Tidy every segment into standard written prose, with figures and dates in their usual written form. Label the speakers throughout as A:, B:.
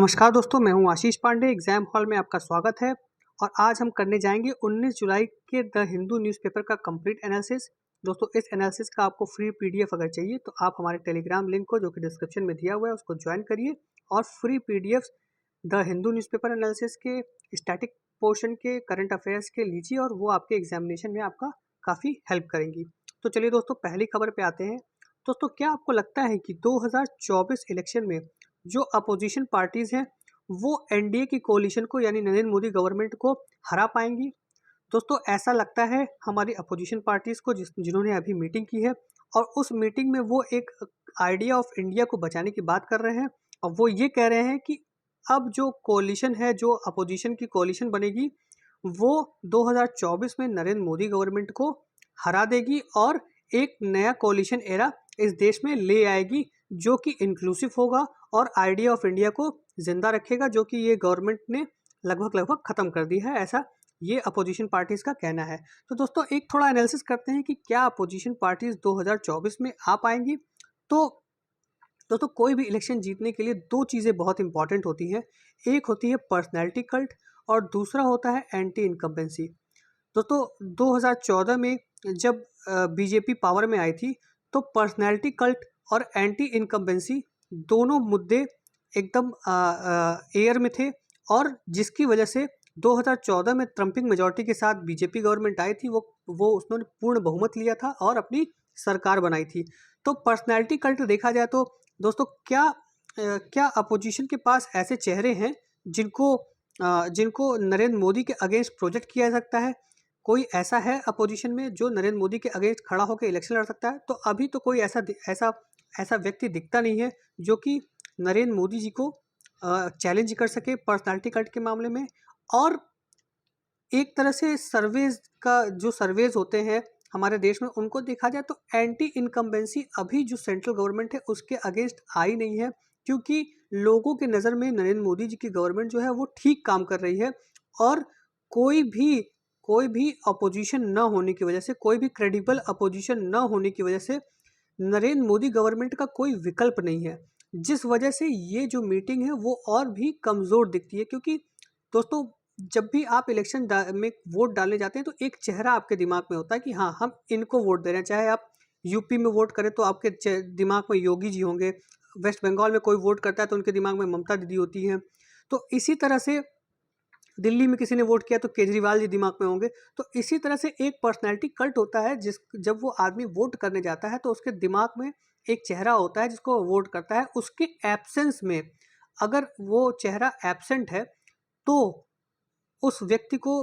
A: नमस्कार दोस्तों, मैं हूं आशीष पांडे। एग्जाम हॉल में आपका स्वागत है। और आज हम करने जाएंगे 19 जुलाई के द हिंदू न्यूज़पेपर का कंप्लीट एनालिसिस। दोस्तों, इस एनालिसिस का आपको फ्री पीडीएफ अगर चाहिए तो आप हमारे टेलीग्राम लिंक को, जो कि डिस्क्रिप्शन में दिया हुआ है, उसको ज्वाइन करिए और free PDF the Hindu newspaper analysis के स्टैटिक पोर्शन के, करंट अफेयर्स के लीजिए और वो आपके एग्जामिनेशन में आपका काफ़ी हेल्प करेंगी। तो चलिए दोस्तों, पहली खबर पे आते हैं। दोस्तों, क्या आपको लगता है कि 2024 इलेक्शन में जो अपोजिशन पार्टीज हैं वो एनडीए की कोalition को, यानी नरेंद्र मोदी गवर्नमेंट को हरा पाएंगी? दोस्तों, ऐसा लगता है हमारी अपोजिशन पार्टीज को, जिन्होंने अभी मीटिंग की है और उस मीटिंग में वो एक आइडिया ऑफ इंडिया को बचाने की बात कर रहे हैं। और वो ये कह रहे हैं कि अब जो कोalition है, जो अपोजिशन की कोalition बनेगी, वो 2024 में नरेंद्र मोदी गवर्नमेंट को हरा देगी और एक नया कोalition एरा इस देश में ले आएगी, जो कि इंक्लूसिव होगा और आइडिया ऑफ इंडिया को जिंदा रखेगा, जो कि ये गवर्नमेंट ने लगभग खत्म कर दी है, ऐसा ये अपोजिशन पार्टीज का कहना है। तो दोस्तों, एक थोड़ा एनालिसिस करते हैं कि क्या अपोजिशन पार्टीज 2024 में आ पाएंगी। तो दोस्तों, कोई भी इलेक्शन जीतने के लिए दो चीज़ें बहुत इंपॉर्टेंट होती हैं। एक होती है पर्सनैलिटी कल्ट और दूसरा होता है एंटी इनकम्बेंसी। दोस्तों, 2014 में जब बीजेपी पावर में आई थी तो पर्सनैलिटी कल्ट और एंटी इनकम्बेंसी दोनों मुद्दे एकदम एयर में थे, और जिसकी वजह से 2014 में ट्रम्पिंग मेजॉरिटी के साथ बीजेपी गवर्नमेंट आई थी। वो उसने पूर्ण बहुमत लिया था और अपनी सरकार बनाई थी। तो पर्सनैलिटी कल्ट देखा जाए तो दोस्तों, क्या अपोजिशन के पास ऐसे चेहरे हैं जिनको नरेंद्र मोदी के अगेंस्ट प्रोजेक्ट किया जा सकता है? कोई ऐसा है अपोजिशन में जो नरेंद्र मोदी के अगेंस्ट खड़ा होकर इलेक्शन लड़ सकता है? तो अभी तो कोई ऐसा ऐसा व्यक्ति दिखता नहीं है जो कि नरेंद्र मोदी जी को चैलेंज कर सके पर्सनालिटी कल्ट के मामले में। और एक तरह से जो सर्वेज होते हैं हमारे देश में, उनको देखा जाए तो एंटी इनकम्बेंसी अभी जो सेंट्रल गवर्नमेंट है उसके अगेंस्ट आई नहीं है, क्योंकि लोगों के नज़र में नरेंद्र मोदी जी की गवर्नमेंट जो है वो ठीक काम कर रही है। और कोई भी अपोजिशन न होने की वजह से, कोई भी क्रेडिबल अपोजिशन न होने की वजह से नरेंद्र मोदी गवर्नमेंट का कोई विकल्प नहीं है, जिस वजह से ये जो मीटिंग है वो और भी कमज़ोर दिखती है। क्योंकि दोस्तों, जब भी आप इलेक्शन में वोट डालने जाते हैं तो एक चेहरा आपके दिमाग में होता है कि हाँ, हम इनको वोट दे रहे हैं। चाहे आप यूपी में वोट करें तो आपके दिमाग में योगी जी होंगे, वेस्ट बंगाल में कोई वोट करता है तो उनके दिमाग में ममता दीदी होती हैं। तो इसी तरह से दिल्ली में किसी ने वोट किया तो केजरीवाल जी दिमाग में होंगे। तो इसी तरह से एक पर्सनैलिटी कल्ट होता है, जब वो आदमी वोट करने जाता है तो उसके दिमाग में एक चेहरा होता है जिसको वो वोट करता है। उसके एब्सेंस में, अगर वो चेहरा एब्सेंट है तो उस व्यक्ति को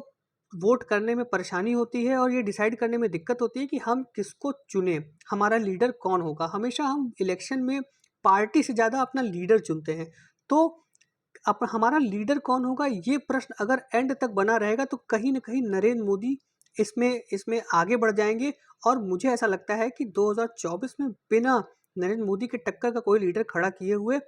A: वोट करने में परेशानी होती है और ये डिसाइड करने में दिक्कत होती है कि हम किसको चुने, हमारा लीडर कौन होगा। हमेशा हम इलेक्शन में पार्टी से ज़्यादा अपना लीडर चुनते हैं। तो अब हमारा लीडर कौन होगा, ये प्रश्न अगर एंड तक बना रहेगा तो कहीं ना कहीं नरेंद्र मोदी इसमें आगे बढ़ जाएंगे। और मुझे ऐसा लगता है कि 2024 में बिना नरेंद्र मोदी के टक्कर का कोई लीडर खड़ा किए हुए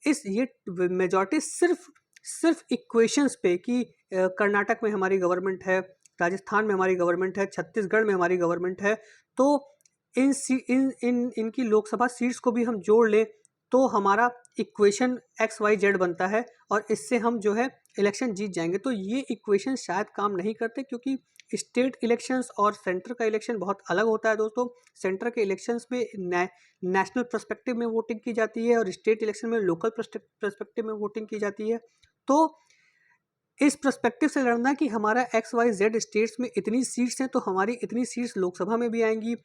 A: ये मेजॉरिटी सिर्फ इक्वेशंस पे कि कर्नाटक में हमारी गवर्नमेंट है, राजस्थान में हमारी गवर्नमेंट है, छत्तीसगढ़ में हमारी गवर्नमेंट है, तो इनकी लोकसभा सीट्स को भी हम जोड़ लें तो हमारा इक्वेशन XYZ बनता है और इससे हम जो है इलेक्शन जीत जाएंगे। तो ये इक्वेशन शायद काम नहीं करते, क्योंकि स्टेट इलेक्शंस और सेंटर का इलेक्शन बहुत अलग होता है दोस्तों। सेंटर के इलेक्शंस में नेशनल पर्सपेक्टिव में वोटिंग की जाती है और स्टेट इलेक्शन में लोकल पर्सपेक्टिव में वोटिंग की जाती है। तो इस पर्सपेक्टिव से लड़ना कि हमारा XYZ स्टेट्स में इतनी सीट्स हैं तो हमारी इतनी सीट्स लोकसभा में भी आएंगी,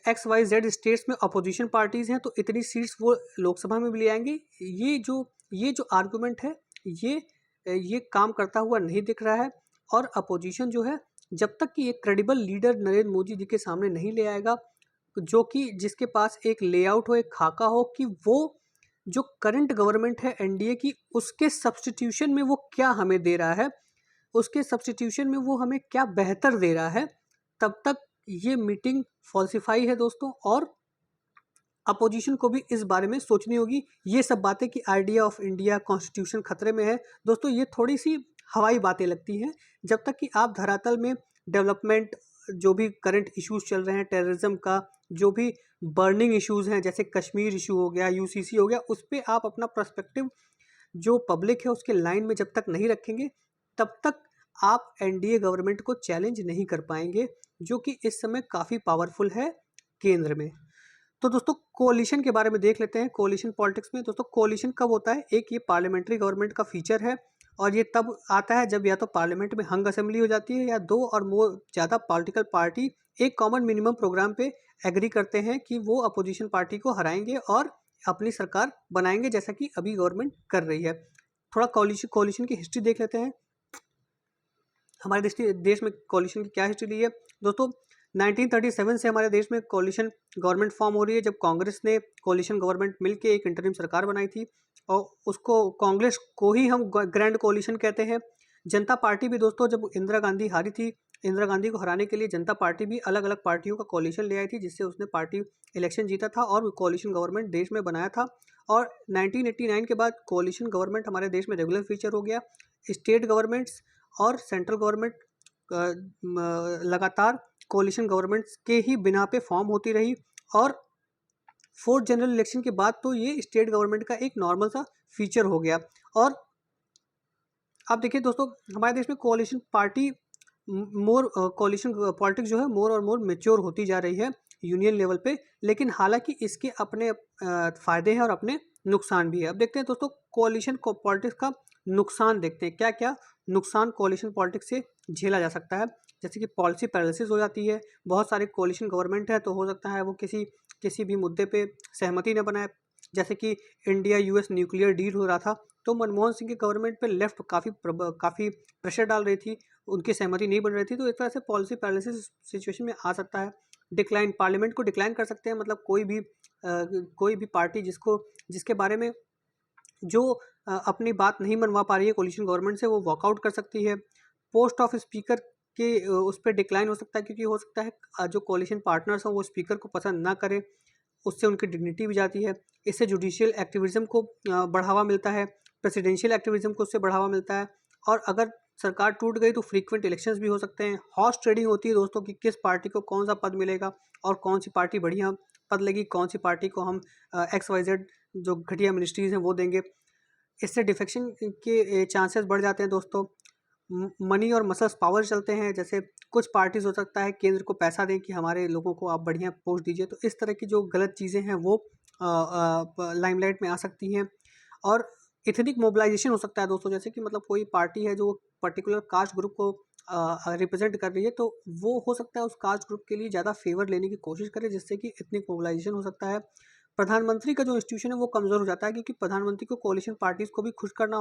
A: XYZ स्टेट्स में अपोजिशन पार्टीज़ हैं तो इतनी सीट्स वो लोकसभा में भी ले आएंगी, ये जो आर्गूमेंट है ये काम करता हुआ नहीं दिख रहा है। और अपोजिशन जो है, जब तक कि एक क्रेडिबल लीडर नरेंद्र मोदी जी के सामने नहीं ले आएगा, जो कि जिसके पास एक लेआउट हो, एक खाका हो कि वो जो करंट गवर्नमेंट है एनडीए की, उसके सब्स्टिट्यूशन में वो क्या हमें दे रहा है, उसके सब्स्टिट्यूशन में वो हमें क्या बेहतर दे रहा है, तब तक ये मीटिंग फॉल्सिफाई है दोस्तों। और अपोजिशन को भी इस बारे में सोचनी होगी। ये सब बातें कि आइडिया ऑफ इंडिया, कॉन्स्टिट्यूशन खतरे में है, दोस्तों ये थोड़ी सी हवाई बातें लगती हैं। जब तक कि आप धरातल में डेवलपमेंट, जो भी करंट इश्यूज चल रहे हैं टेररिज्म का, जो भी बर्निंग इश्यूज हैं जैसे कश्मीर इशू हो गया, यूसीसी हो गया, उस पर आप अपना पर्सपेक्टिव जो पब्लिक है उसके लाइन में जब तक नहीं रखेंगे तब तक आप एनडीए गवर्नमेंट को चैलेंज नहीं कर पाएंगे, जो कि इस समय काफ़ी पावरफुल है केंद्र में। तो दोस्तों कोalition के बारे में देख लेते हैं। कोalition पॉलिटिक्स में दोस्तों कोalition कब होता है? एक ये पार्लियामेंट्री गवर्नमेंट का फीचर है और ये तब आता है जब या तो पार्लियामेंट में हंग असेंबली हो जाती है या दो और मोर ज़्यादा पॉलिटिकल पार्टी एक कॉमन मिनिमम प्रोग्राम पे एग्री करते हैं कि वो अपोजिशन पार्टी को हराएंगे और अपनी सरकार बनाएंगे, जैसा कि अभी गवर्नमेंट कर रही है। थोड़ा कोalition की हिस्ट्री देख लेते हैं। हमारे देश में कोalition की क्या हिस्ट्री रही है दोस्तों। 1937 से हमारे देश में कोalition गवर्नमेंट फॉर्म हो रही है, जब कांग्रेस ने कोalition गवर्नमेंट मिलके एक इंटरिम सरकार बनाई थी और उसको कांग्रेस को ही हम ग्रैंड कोalition कहते हैं। जनता पार्टी भी दोस्तों जब इंदिरा गांधी हारी थी, इंदिरा गांधी को हराने के लिए जनता पार्टी भी अलग अलग पार्टियों का कोalition ले आई थी, जिससे उसने पार्टी इलेक्शन जीता था और कोalition गवर्नमेंट देश में बनाया था। और 1989 के बाद कोalition गवर्नमेंट हमारे देश में रेगुलर फीचर हो गया। स्टेट गवर्नमेंट्स और सेंट्रल गवर्नमेंट लगातार कोalition गवर्नमेंट्स के ही बिना पे फॉर्म होती रही और फोर्थ जनरल इलेक्शन के बाद तो ये स्टेट गवर्नमेंट का एक नॉर्मल सा फीचर हो गया। और आप देखिए दोस्तों हमारे देश में कोalition पार्टी कोalition पॉलिटिक्स जो है मोर और मोर मेच्योर होती जा रही है यूनियन लेवल पे, लेकिन हालांकि इसके अपने फ़ायदे हैं और अपने नुकसान भी है। अब देखते हैं दोस्तों कोalition पॉलिटिक्स का नुकसान देखते हैं, क्या क्या नुकसान कोalition पॉलिटिक्स से झेला जा सकता है। जैसे कि पॉलिसी पैरालिसिस हो जाती है, बहुत सारे कोalition गवर्नमेंट है तो हो सकता है वो किसी भी मुद्दे पे सहमति न बनाए। जैसे कि इंडिया यूएस न्यूक्लियर डील हो रहा था तो मनमोहन सिंह की गवर्नमेंट पे लेफ्ट काफ़ी प्रेशर डाल रही थी, उनकी सहमति नहीं बन रही थी, तो इस तरह से पॉलिसी पैरालिसिस सिचुएशन में आ सकता है। डिक्लाइन पार्लियामेंट को डिक्लाइन कर सकते हैं, मतलब कोई भी पार्टी जिसके बारे में जो अपनी बात नहीं मनवा पा रही है कोalition गवर्नमेंट से, वो वॉकआउट कर सकती है। पोस्ट ऑफ स्पीकर के उस पर डिक्लाइन हो सकता है, क्योंकि हो सकता है जो कोalition पार्टनर्स हैं वो स्पीकर को पसंद ना करें, उससे उनकी डिग्निटी भी जाती है। इससे जुडिशियल एक्टिविज्म को बढ़ावा मिलता है, प्रेसिडेंशियल एक्टिविज्म को उससे बढ़ावा मिलता है। और अगर सरकार टूट गई तो फ्रीक्वेंट इलेक्शंस भी हो सकते हैं। हॉर्स ट्रेडिंग होती है दोस्तों कि किस पार्टी को कौन सा पद मिलेगा और कौन सी पार्टी बढ़िया पद लेगी, कौन सी पार्टी को हम XYZ जो घटिया मिनिस्ट्रीज़ हैं वो देंगे। इससे डिफेक्शन के चांसेस बढ़ जाते हैं दोस्तों। मनी और मसल्स पावर चलते हैं, जैसे कुछ पार्टीज हो सकता है केंद्र को पैसा दें कि हमारे लोगों को आप बढ़िया पोस्ट दीजिए, तो इस तरह की जो गलत चीज़ें हैं वो लाइमलाइट में आ सकती हैं। और इथनिक मोबिलाइजेशन हो सकता है दोस्तों, जैसे कि मतलब कोई पार्टी है जो पर्टिकुलर कास्ट ग्रुप को रिप्रेजेंट कर रही है, तो वो हो सकता है उस कास्ट ग्रुप के लिए ज़्यादा फेवर लेने की कोशिश करे, जिससे कि इथनिक मोबिलाइजेशन हो सकता है। प्रधानमंत्री का जो इंस्टीट्यूशन है वो कमज़ोर हो जाता है, क्योंकि प्रधानमंत्री को कोalition पार्टीज़ को भी खुश करना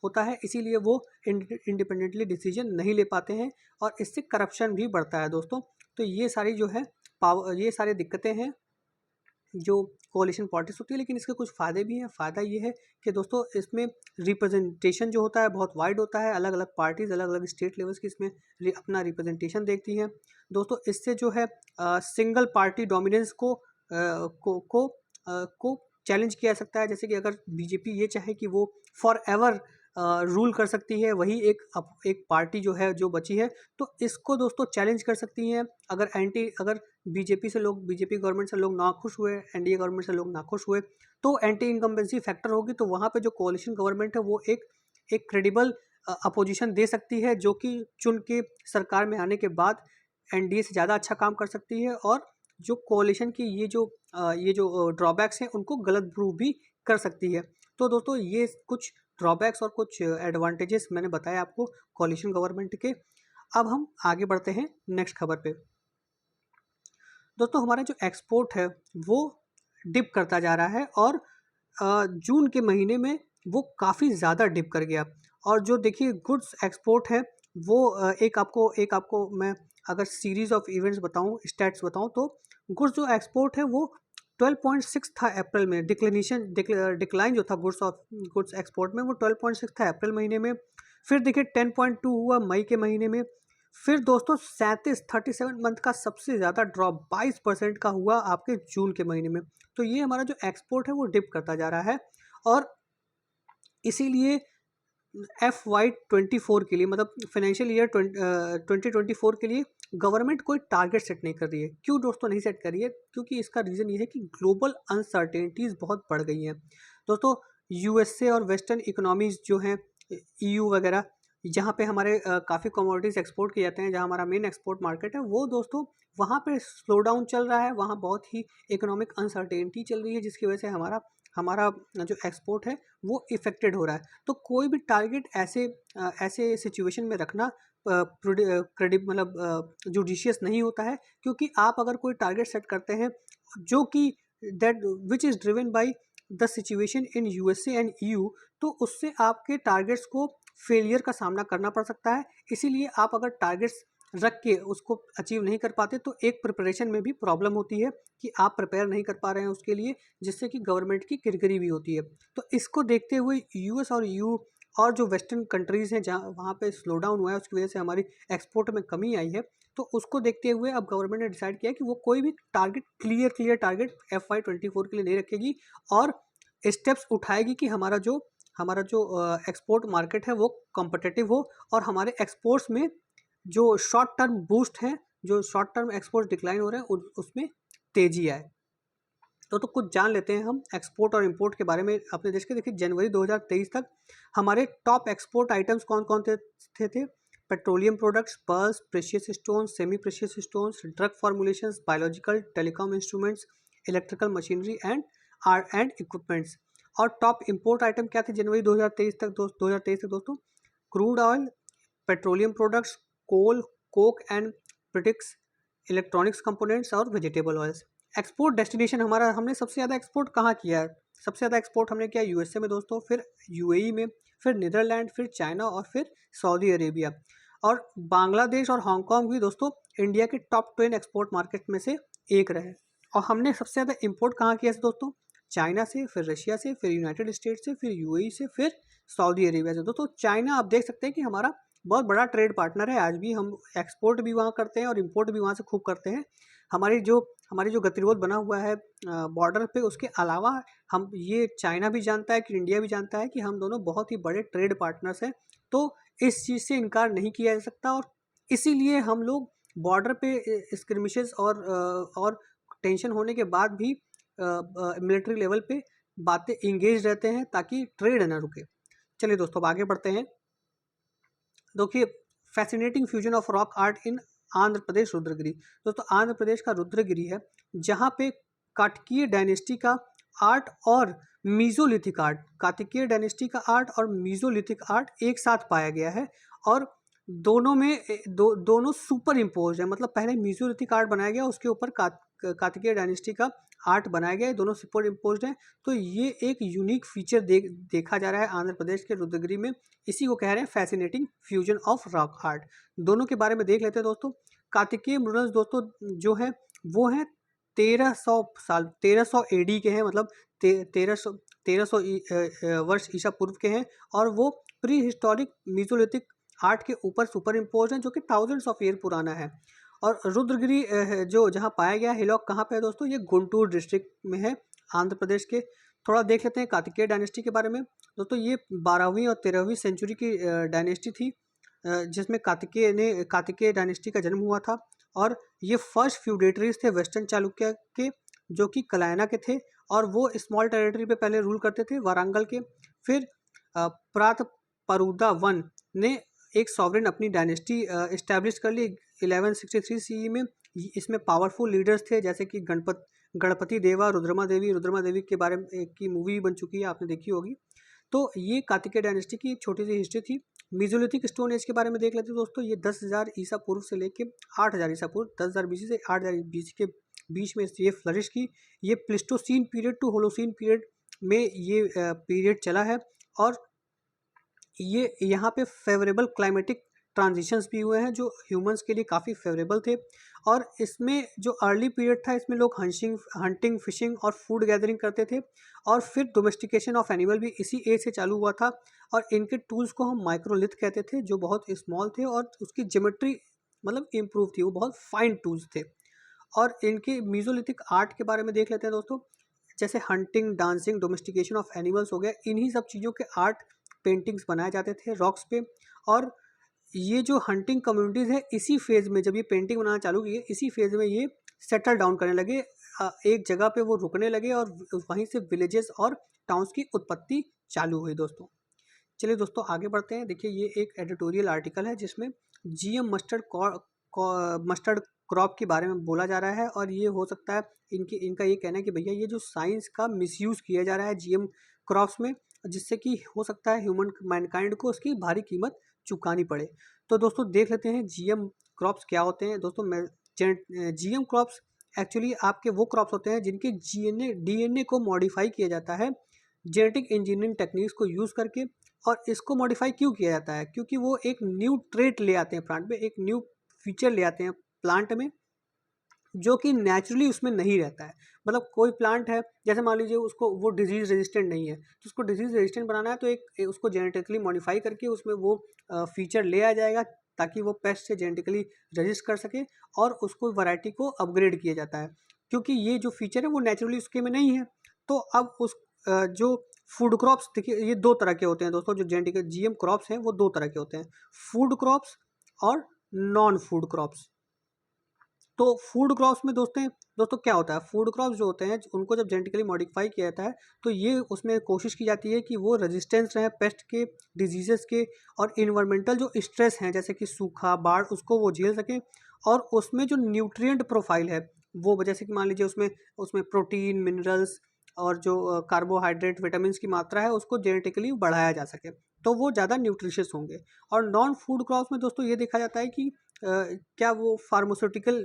A: होता है, इसीलिए वो इंडिपेंडेंटली डिसीजन नहीं ले पाते हैं और इससे करप्शन भी बढ़ता है दोस्तों। तो ये सारी जो है ये सारी दिक्कतें हैं जो कोalition पॉलिटिक्स होती है, लेकिन इसके कुछ फ़ायदे भी हैं। फ़ायदा ये है कि दोस्तों इसमें रिप्रेजेंटेशन जो होता है बहुत वाइड होता है, अलग अलग पार्टीज़ अलग अलग स्टेट लेवल्स की इसमें अपना रिप्रेजेंटेशन देखती हैं दोस्तों। इससे जो है सिंगल पार्टी डोमिनेंस को चैलेंज किया जा सकता है। जैसे कि अगर बीजेपी ये चाहे कि वो फॉर एवर रूल कर सकती है, वही एक पार्टी जो है जो बची है, तो इसको दोस्तों चैलेंज कर सकती हैं। अगर बीजेपी गवर्नमेंट से लोग नाखुश हुए, एनडीए गवर्नमेंट से लोग नाखुश हुए, तो एंटी इनकम्बेंसी फैक्टर होगी, तो वहाँ पे जो कोalition गवर्नमेंट है वो एक क्रेडिबल अपोजिशन दे सकती है, जो कि चुन के सरकार में आने के बाद एनडीए से ज़्यादा अच्छा काम कर सकती है और जो कोalition की ये जो ड्रॉबैक्स हैं उनको गलत प्रूव भी कर सकती है। तो दोस्तों ये कुछ ड्रॉबैक्स और कुछ एडवांटेजेस मैंने बताए आपको कोalition गवर्नमेंट के। अब हम आगे बढ़ते हैं नेक्स्ट खबर पे। दोस्तों हमारा जो एक्सपोर्ट है वो डिप करता जा रहा है और जून के महीने में वो काफ़ी ज़्यादा डिप कर गया। और जो देखिए गुड्स एक्सपोर्ट है वो एक आपको मैं अगर सीरीज़ ऑफ इवेंट्स बताऊं, स्टैट्स बताऊं, तो गुड्स जो एक्सपोर्ट है वो 12.6 था अप्रैल में। डिक्लाइन जो था गुड्स एक्सपोर्ट में वो 12.6 था अप्रैल महीने में। फिर देखिए 10.2 हुआ मई के महीने में। फिर दोस्तों 37 मंथ का सबसे ज़्यादा ड्रॉप 22% का हुआ आपके जून के महीने में। तो ये हमारा जो एक्सपोर्ट है वो डिप करता जा रहा है और इसीलिए FY24 के लिए, मतलब फाइनेंशियल ईयर 2024 के लिए गवर्नमेंट कोई टारगेट सेट नहीं कर रही है। क्यों दोस्तों नहीं सेट कर रही है? क्योंकि इसका रीज़न ये है कि ग्लोबल अनसर्टेनिटीज़ बहुत बढ़ गई हैं दोस्तों। यूएसए और वेस्टर्न इकोनॉमीज़ जो हैं, ईयू वगैरह, जहाँ पे हमारे काफ़ी कमोडिटीज़ एक्सपोर्ट किए जाते हैं, जहाँ हमारा मेन एक्सपोर्ट मार्केट है, वो दोस्तों वहाँ पे स्लो डाउन चल रहा है, वहाँ बहुत ही इकोनॉमिक अनसर्टेनिटी चल रही है, जिसकी वजह से हमारा हमारा जो एक्सपोर्ट है वो इफेक्टेड हो रहा है। तो कोई भी टारगेट ऐसे सिचुएशन में रखना जुडिशियस नहीं होता है, क्योंकि आप अगर कोई टारगेट सेट करते हैं जो कि that which is driven by the situation in USA and EU, तो उससे आपके टारगेट्स को फेलियर का सामना करना पड़ सकता है। इसीलिए आप अगर टारगेट्स रख के उसको अचीव नहीं कर पाते तो एक प्रिपरेशन में भी प्रॉब्लम होती है कि आप प्रिपेयर नहीं कर पा रहे हैं उसके लिए, जिससे कि गवर्नमेंट की किरकिरी भी होती है। तो इसको देखते हुए यूएस और ईयू और जो वेस्टर्न कंट्रीज़ हैं जहाँ वहाँ पे स्लो डाउन हुआ है, उसकी वजह से हमारी एक्सपोर्ट में कमी आई है। तो उसको देखते हुए अब गवर्नमेंट ने डिसाइड किया कि वो कोई भी टारगेट क्लियर टारगेट FY24 के लिए नहीं रखेगी और स्टेप्स उठाएगी कि हमारा जो एक्सपोर्ट मार्केट है वो कॉम्पिटिटिव हो और हमारे एक्सपोर्ट्स में जो शॉर्ट टर्म बूस्ट है, जो शॉर्ट टर्म एक्सपोर्ट डिक्लाइन हो रहे हैं उसमें तेजी आए। तो कुछ जान लेते हैं हम एक्सपोर्ट और इंपोर्ट के बारे में अपने देश के। देखिए जनवरी 2023 तक हमारे टॉप एक्सपोर्ट आइटम्स कौन कौन थे। Petroleum products, pearls, precious stones, semi precious stones, drug formulations, biological, telecom instruments, electrical machinery and equipments. और टॉप इंपोर्ट आइटम क्या थे जनवरी 2023 तक दोस्तों? Crude oil, petroleum products, coal, coke and products, electronics components और वेजिटेबल ऑयल्स। एक्सपोर्ट डेस्टिनेशन हमने सबसे ज़्यादा एक्सपोर्ट कहाँ किया है? सबसे ज़्यादा एक्सपोर्ट हमने किया यूएसए में दोस्तों, फिर यूएई में, फिर नीदरलैंड, फिर चाइना और फिर सऊदी अरेबिया। और बांग्लादेश और हांगकांग भी दोस्तों इंडिया के टॉप 10 एक्सपोर्ट मार्केट में से एक रहे। और हमने सबसे ज़्यादा इंपोर्ट कहाँ किया दोस्तों? चाइना से, फिर रशिया से, फिर यूनाइटेड स्टेट्स से, फिर यूएई से, फिर सऊदी अरेबिया से। दोस्तों चाइना आप देख सकते हैं कि हमारा बहुत बड़ा ट्रेड पार्टनर है। आज भी हम एक्सपोर्ट भी वहाँ करते हैं और इंपोर्ट भी वहाँ से खूब करते हैं। हमारी जो गतिरोध बना हुआ है बॉर्डर पे, उसके अलावा हम ये चाइना भी जानता है कि इंडिया भी जानता है कि हम दोनों बहुत ही बड़े ट्रेड पार्टनर्स हैं। तो इस चीज़ से इनकार नहीं किया जा सकता और इसीलिए हम लोग बॉर्डर पे स्क्रिमिशेस और टेंशन होने के बाद भी मिलिट्री लेवल पे बातें इंगेज रहते हैं ताकि ट्रेड ना रुके। चलिए दोस्तों अब आगे बढ़ते हैं। देखिए fascinating fusion of rock art in Andhra Pradesh Rudragiri. दोस्तों आंध्र प्रदेश का रुद्रगिरी है जहाँ पे काकतीय डायनेस्टी का आर्ट और मीजोलिथिक आर्ट, काकतीय डायनेस्टी का आर्ट और मीजोलिथिक आर्ट एक साथ पाया गया है और दोनों में दोनों सुपर इम्पोज है। मतलब पहले मीजोलिथिक आर्ट बनाया गया, उसके ऊपर काकतीय डायनेस्टी का आर्ट बनाया गया है, दोनों सुपर इम्पोज्ड हैं। तो ये एक यूनिक फीचर देखा जा रहा है आंध्र प्रदेश के रुद्रगिरी में। इसी को कह रहे हैं fascinating fusion of rock art. दोनों के बारे में देख लेते हैं दोस्तों। काकतीय म्यूरल्स दोस्तों जो हैं वो हैं 1300 AD के हैं, मतलब 1300 वर्ष ईसा पूर्व के हैं और वो प्री हिस्टोरिक मीजोलिथिक आर्ट के ऊपर सुपर इम्पोज हैं जो कि थाउजेंड्स ऑफ ईयर पुराना है। और रुद्रगिरी जो जहाँ पाया गया हिलॉक कहाँ पे है दोस्तों? ये गुंटूर डिस्ट्रिक्ट में है आंध्र प्रदेश के। थोड़ा देख लेते हैं काकतीय डायनेस्टी के बारे में दोस्तों। ये 12वीं और 13वीं सेंचुरी की डायनेस्टी थी जिसमें काकतीय डायनेस्टी का जन्म हुआ था और ये फर्स्ट फ्यूडेटरीज थे वेस्टर्न चालुक्य के, जो कि कलायना के थे और वो स्मॉल टेरिटरी पे पहले रूल करते थे, वारंगल के। फिर प्रातपरुदा वन ने एक सॉवरेन अपनी डायनेस्टी इस्टेब्लिश कर ली 1163 CE में। इसमें पावरफुल लीडर्स थे जैसे कि गणपति देवा, रुद्रमा देवी के बारे में की मूवी बन चुकी है, आपने देखी होगी। तो ये काकतीय डायनेस्टी की एक छोटी सी हिस्ट्री थी। मीजोलिथिक स्टोन एज के बारे में देख लेते हैं दोस्तों। ये 10,000 ईसा पूर्व से लेके 8,000 ईसा पूर्व, 10,000 BC से 8,000 BC के बीच में ये फ्लरिश की। ये Pleistocene period to Holocene period में ये पीरियड चला है और ये यहाँ पे फेवरेबल क्लाइमेटिक ट्रांजिशंस भी हुए हैं जो ह्यूमंस के लिए काफ़ी फेवरेबल थे। और इसमें जो अर्ली पीरियड था इसमें लोग हंटिंग, फिशिंग और फूड गैदरिंग करते थे और फिर डोमेस्टिकेशन ऑफ एनिमल भी इसी एज से चालू हुआ था। और इनके टूल्स को हम माइक्रोलिथ कहते थे जो बहुत स्मॉल थे और उसकी ज्योमेट्री मतलब इम्प्रूव थी, वो बहुत फाइन टूल्स थे। और इनके मीजोलिथिक आर्ट के बारे में देख लेते हैं दोस्तों। जैसे hunting, dancing, domestication of animals हो गया, इन्हीं सब चीज़ों के आर्ट पेंटिंग्स बनाए जाते थे रॉक्स पे। और ये जो हंटिंग कम्युनिटीज़ है इसी फेज़ में जब ये पेंटिंग बनाना चालू किए, इसी फेज़ में ये सेटल डाउन करने लगे, एक जगह पे वो रुकने लगे और वहीं से विलेजेस और टाउन्स की उत्पत्ति चालू हुई दोस्तों। चलिए दोस्तों आगे बढ़ते हैं। देखिए ये एक एडिटोरियल आर्टिकल है जिसमें जीएम मस्टर्ड क्रॉप के बारे में बोला जा रहा है और ये हो सकता है इनका ये कहना है कि भैया ये जो साइंस का मिसयूज़ किया जा रहा है जीएम क्रॉप्स में, जिससे कि हो सकता है ह्यूमन मैनकाइंड को उसकी भारी कीमत चुकानी पड़े। तो दोस्तों देख लेते हैं जीएम क्रॉप्स क्या होते हैं। दोस्तों मैं जीएम क्रॉप्स एक्चुअली आपके वो क्रॉप्स होते हैं जिनके डीएनए को मॉडिफाई किया जाता है जेनेटिक इंजीनियरिंग टेक्निक्स को यूज़ करके। और इसको मॉडिफाई क्यों किया जाता है? क्योंकि वो एक न्यू ट्रेट ले आते हैं प्लांट में, एक न्यू फीचर ले आते हैं प्लांट में जो कि नेचुरली उसमें नहीं रहता है। मतलब कोई प्लांट है, जैसे मान लीजिए उसको वो डिजीज़ रेजिस्टेंट नहीं है, तो उसको डिजीज़ रेजिस्टेंट बनाना है तो उसको जेनेटिकली मॉडिफाई करके उसमें वो फीचर ले आ जाएगा ताकि वो पेस्ट से जेनेटिकली रजिस्ट कर सके और उसको वैरायटी को अपग्रेड किया जाता है। क्योंकि ये जो फीचर है वो नेचुरली उसके में नहीं है। तो अब उस जो फूड क्रॉप्स, देखिए ये दो तरह के होते हैं दोस्तों, जो जेनेटिक जीएम क्रॉप्स हैं वो दो तरह के होते हैं, फूड क्रॉप्स और नॉन फूड क्रॉप्स। तो फूड क्रॉप्स में दोस्तों क्या होता है, फूड क्रॉप्स जो होते हैं उनको जब जेनेटिकली मॉडिफाई किया जाता है तो ये उसमें कोशिश की जाती है कि वो रेजिस्टेंस रहे पेस्ट के, डिजीजेस के और इन्वायरमेंटल जो स्ट्रेस हैं जैसे कि सूखा, बाढ़, उसको वो झेल सकें। और उसमें जो न्यूट्रिएंट प्रोफाइल है वो जैसे कि मान लीजिए उसमें उसमें प्रोटीन, मिनरल्स और जो कार्बोहाइड्रेट, विटामिन की मात्रा है उसको जेनेटिकली बढ़ाया जा सके, तो वो ज़्यादा न्यूट्रिशियस होंगे। और नॉन फूड क्रॉप्स में दोस्तों ये देखा जाता है कि क्या वो फार्मास्यूटिकल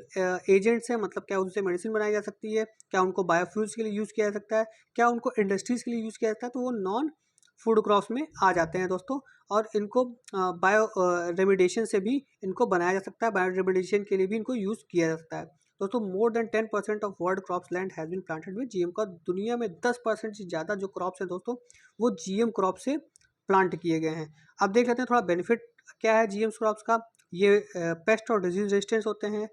A: एजेंट्स हैं, मतलब क्या उनसे मेडिसिन बनाई जा सकती है, क्या उनको बायोफ्यूल्स के लिए यूज़ किया जा सकता है, क्या उनको इंडस्ट्रीज़ के लिए यूज़ किया जाता है, तो वो नॉन फूड क्रॉप्स में आ जाते हैं दोस्तों। और इनको बायो रेमिडिएशन से भी इनको बनाया जा सकता है, बायो रेमिडिएशन के लिए भी इनको यूज़ किया जा सकता है। दोस्तों more than 10% of world crops land has been planted with GM. का दुनिया में 10% से ज़्यादा जो क्रॉप्स हैं दोस्तों वो जीएम क्रॉप से प्लांट किए गए हैं। अब देख लेते हैं थोड़ा बेनिफिट क्या है जीएम क्रॉप्स का। ये पेस्ट और डिजीज रेजिस्टेंस होते हैं,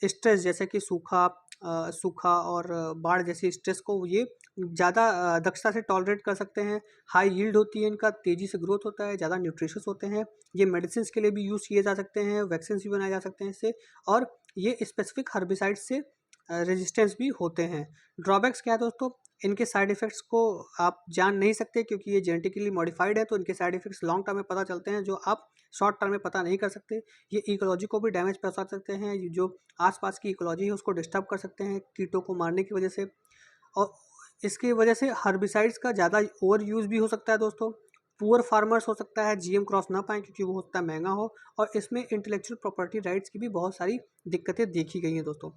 A: स्ट्रेस जैसे कि सूखा और बाढ़ जैसी स्ट्रेस को ये ज़्यादा दक्षता से टॉलरेट कर सकते हैं। हाई यील्ड होती है इनका, तेज़ी से ग्रोथ होता है, ज़्यादा न्यूट्रिशियस होते हैं। ये मेडिसिन के लिए भी यूज़ किए जा सकते हैं, वैक्सीन भी बनाए जा सकते हैं इससे। और ये स्पेसिफिक हर्बिसाइड से रेजिस्टेंस भी होते हैं। ड्रॉबैक्स क्या है दोस्तों, इनके साइड इफ़ेक्ट्स को आप जान नहीं सकते क्योंकि ये जेनेटिकली मॉडिफाइड है, तो इनके साइड इफ़ेक्ट्स लॉन्ग टर्म में पता चलते हैं जो आप शॉर्ट टर्म में पता नहीं कर सकते। ये इकोलॉजी को भी डैमेज पहुंचा सकते हैं, जो आसपास की इकोलॉजी है उसको डिस्टर्ब कर सकते हैं कीटों को मारने की वजह से। और इसकी वजह से हर्बिसाइड्स का ज़्यादा ओवर यूज़ भी हो सकता है दोस्तों। पुअर फार्मर्स हो सकता है जीएम क्रॉस ना पाएँ क्योंकि वो उतना महंगा हो। और इसमें इंटेलेक्चुअल प्रॉपर्टी राइट्स की भी बहुत सारी दिक्कतें देखी गई हैं दोस्तों।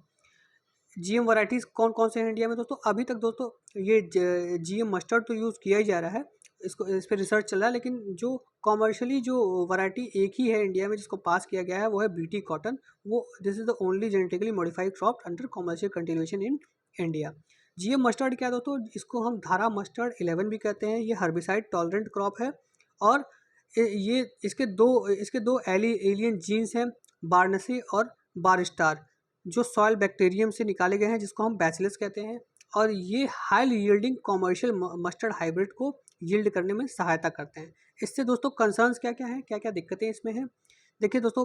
A: जीएम वैराइटीज़ कौन कौन से हैं इंडिया में दोस्तों? अभी तक दोस्तों ये जीएम मस्टर्ड तो यूज़ किया ही जा रहा है, इसको इस पे रिसर्च चल रहा है, लेकिन जो कॉमर्शियली जो वैरायटी एक ही है इंडिया में जिसको पास किया गया है वो है बीटी कॉटन। वो this is the only genetically modified crop under commercial cultivation in India. GM mustard क्या है दोस्तों, इसको हम धारा मस्टर्ड 11 भी कहते हैं। ये हर्बिसाइड टॉलरेंट क्रॉप है और ये इसके दो एलियन जीन्स हैं, बारनसी और बारस्टार, जो सॉइल बैक्टीरियम से निकाले गए हैं जिसको हम बैसिलस कहते हैं। और ये high yielding commercial mustard hybrid को यील्ड करने में सहायता करते हैं। इससे दोस्तों कंसर्न्स क्या क्या हैं, क्या क्या दिक्कतें इसमें हैं? देखिए दोस्तों,